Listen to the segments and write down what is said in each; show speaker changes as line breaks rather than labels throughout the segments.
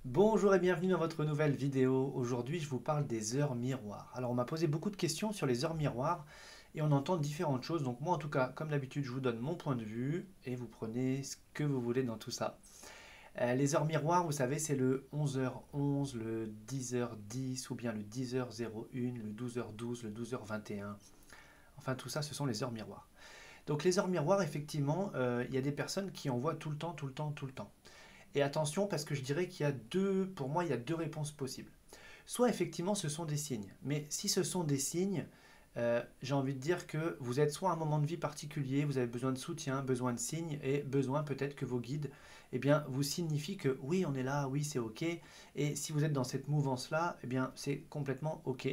Bonjour et bienvenue dans votre nouvelle vidéo. Aujourd'hui, je vous parle des heures miroirs. Alors, on m'a posé beaucoup de questions sur les heures miroirs et on entend différentes choses. Donc, moi, en tout cas, comme d'habitude, je vous donne mon point de vue et vous prenez ce que vous voulez dans tout ça. Les heures miroirs, vous savez, c'est le 11h11, le 10h10 ou bien le 10h01, le 12h12, le 12h21. Enfin, tout ça, ce sont les heures miroirs. Donc, les heures miroirs, effectivement, il y a des personnes qui en voient tout le temps, tout le temps, tout le temps. Et attention, parce que je dirais qu'il y a pour moi, il y a deux réponses possibles. Soit effectivement, ce sont des signes. Mais si ce sont des signes, j'ai envie de dire que vous êtes soit à un moment de vie particulier, vous avez besoin de soutien, besoin de signes, et besoin peut-être que vos guides eh bien, vous signifient que oui, on est là, oui, c'est OK. Et si vous êtes dans cette mouvance-là, eh bien, c'est complètement OK.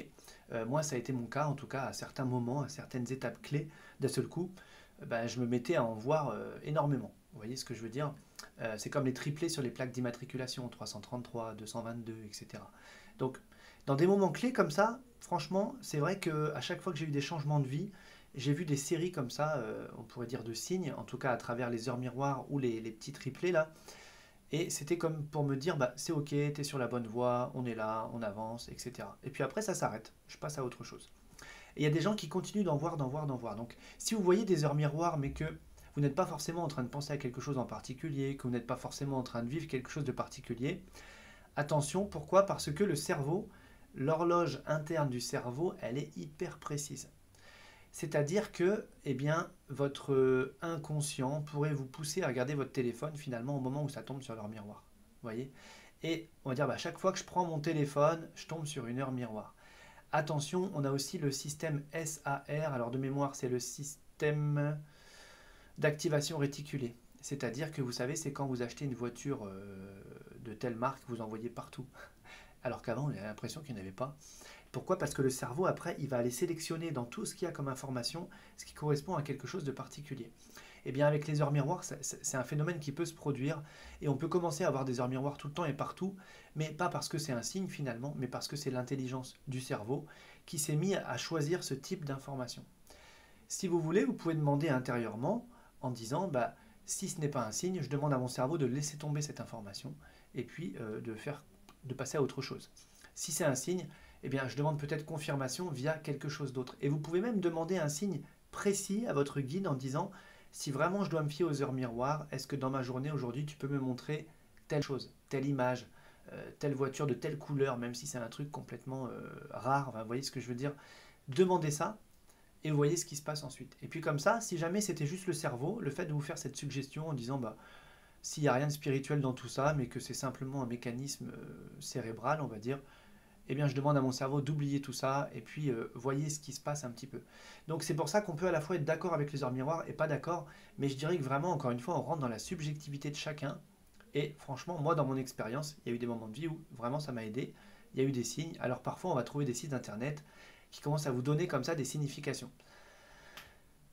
Moi, ça a été mon cas, en tout cas, à certains moments, à certaines étapes clés, d'un seul coup, ben, je me mettais à en voir énormément. Vous voyez ce que je veux dire? C'est comme les triplés sur les plaques d'immatriculation, 333, 222, etc. Donc, dans des moments clés comme ça, franchement, c'est vrai qu'à chaque fois que j'ai eu des changements de vie, j'ai vu des séries comme ça, on pourrait dire de signes, en tout cas à travers les heures miroirs ou les petits triplés là. Et c'était comme pour me dire, bah, c'est ok, t'es sur la bonne voie, on est là, on avance, etc. Et puis après, ça s'arrête, je passe à autre chose. Et il y a des gens qui continuent d'en voir, d'en voir, d'en voir. Donc, si vous voyez des heures miroirs, mais que vous n'êtes pas forcément en train de penser à quelque chose en particulier, que vous n'êtes pas forcément en train de vivre quelque chose de particulier, attention, pourquoi? Parce que le cerveau, l'horloge interne du cerveau, elle est hyper précise. C'est-à-dire que, eh bien, votre inconscient pourrait vous pousser à regarder votre téléphone finalement au moment où ça tombe sur l'heure miroir. Vous voyez? Et on va dire, bah, chaque fois que je prends mon téléphone, je tombe sur une heure miroir. Attention, on a aussi le système SAR. Alors de mémoire, c'est le système d'activation réticulée. C'est-à-dire que vous savez, c'est quand vous achetez une voiture de telle marque, vous en voyez partout. Alors qu'avant, on avait l'impression qu'il n'y en avait pas. Pourquoi? Parce que le cerveau, après, il va aller sélectionner dans tout ce qu'il y a comme information ce qui correspond à quelque chose de particulier. Et bien avec les heures miroirs, c'est un phénomène qui peut se produire et on peut commencer à avoir des heures miroirs tout le temps et partout, mais pas parce que c'est un signe finalement, mais parce que c'est l'intelligence du cerveau qui s'est mis à choisir ce type d'information. Si vous voulez, vous pouvez demander intérieurement en disant, bah, si ce n'est pas un signe, je demande à mon cerveau de laisser tomber cette information et puis de passer à autre chose. Si c'est un signe, eh bien, je demande peut-être confirmation via quelque chose d'autre. Et vous pouvez même demander un signe précis à votre guide en disant, si vraiment je dois me fier aux heures miroirs, est-ce que dans ma journée aujourd'hui, tu peux me montrer telle chose, telle image, telle voiture de telle couleur, même si c'est un truc complètement rare, enfin, vous voyez ce que je veux dire? Demandez ça et vous voyez ce qui se passe ensuite. Et puis comme ça, si jamais c'était juste le cerveau, le fait de vous faire cette suggestion en disant, bah, s'il n'y a rien de spirituel dans tout ça, mais que c'est simplement un mécanisme cérébral, on va dire, eh bien je demande à mon cerveau d'oublier tout ça et puis voyez ce qui se passe un petit peu. Donc c'est pour ça qu'on peut à la fois être d'accord avec les heures miroirs et pas d'accord, mais je dirais que vraiment, encore une fois, on rentre dans la subjectivité de chacun. Et franchement, moi, dans mon expérience, il y a eu des moments de vie où vraiment ça m'a aidé. Il y a eu des signes. Alors parfois, on va trouver des sites internet qui commencent à vous donner comme ça des significations.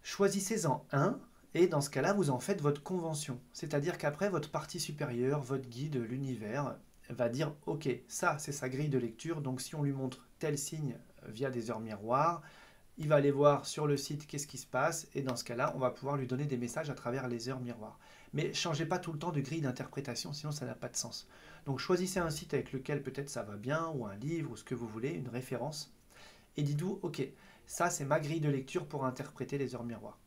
Choisissez-en un et dans ce cas-là, vous en faites votre convention. C'est-à-dire qu'après, votre partie supérieure, votre guide, l'univers, va dire ok, ça c'est sa grille de lecture, donc si on lui montre tel signe via des heures miroirs, il va aller voir sur le site qu'est-ce qui se passe, et dans ce cas-là, on va pouvoir lui donner des messages à travers les heures miroirs. Mais changez pas tout le temps de grille d'interprétation, sinon ça n'a pas de sens. Donc choisissez un site avec lequel peut-être ça va bien, ou un livre, ou ce que vous voulez, une référence, et dites-vous, ok, ça c'est ma grille de lecture pour interpréter les heures miroirs.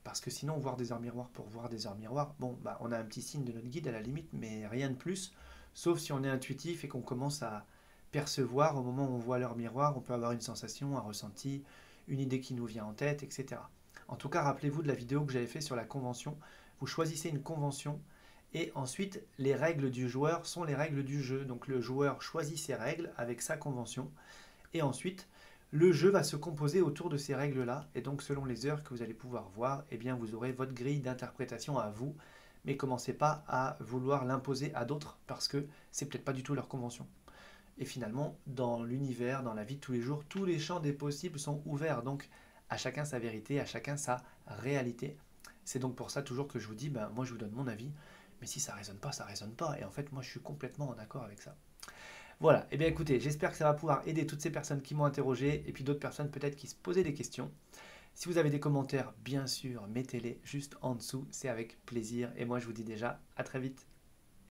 Parce que sinon, voir des heures miroirs pour voir des heures miroirs, bon, bah, on a un petit signe de notre guide à la limite, mais rien de plus. Sauf si on est intuitif et qu'on commence à percevoir au moment où on voit l'heure miroir, on peut avoir une sensation, un ressenti, une idée qui nous vient en tête, etc. En tout cas, rappelez-vous de la vidéo que j'avais fait sur la convention. Vous choisissez une convention et ensuite, les règles du joueur sont les règles du jeu. Donc le joueur choisit ses règles avec sa convention et ensuite, le jeu va se composer autour de ces règles-là, et donc selon les heures que vous allez pouvoir voir, eh bien vous aurez votre grille d'interprétation à vous, mais commencez pas à vouloir l'imposer à d'autres, parce que c'est peut-être pas du tout leur convention. Et finalement, dans l'univers, dans la vie de tous les jours, tous les champs des possibles sont ouverts, donc à chacun sa vérité, à chacun sa réalité. C'est donc pour ça toujours que je vous dis, ben, moi je vous donne mon avis, mais si ça résonne pas, ça résonne pas, et en fait moi je suis complètement en accord avec ça. Voilà, et bien écoutez, j'espère que ça va pouvoir aider toutes ces personnes qui m'ont interrogé et puis d'autres personnes peut-être qui se posaient des questions. Si vous avez des commentaires, bien sûr, mettez-les juste en dessous, c'est avec plaisir. Et moi je vous dis déjà à très vite.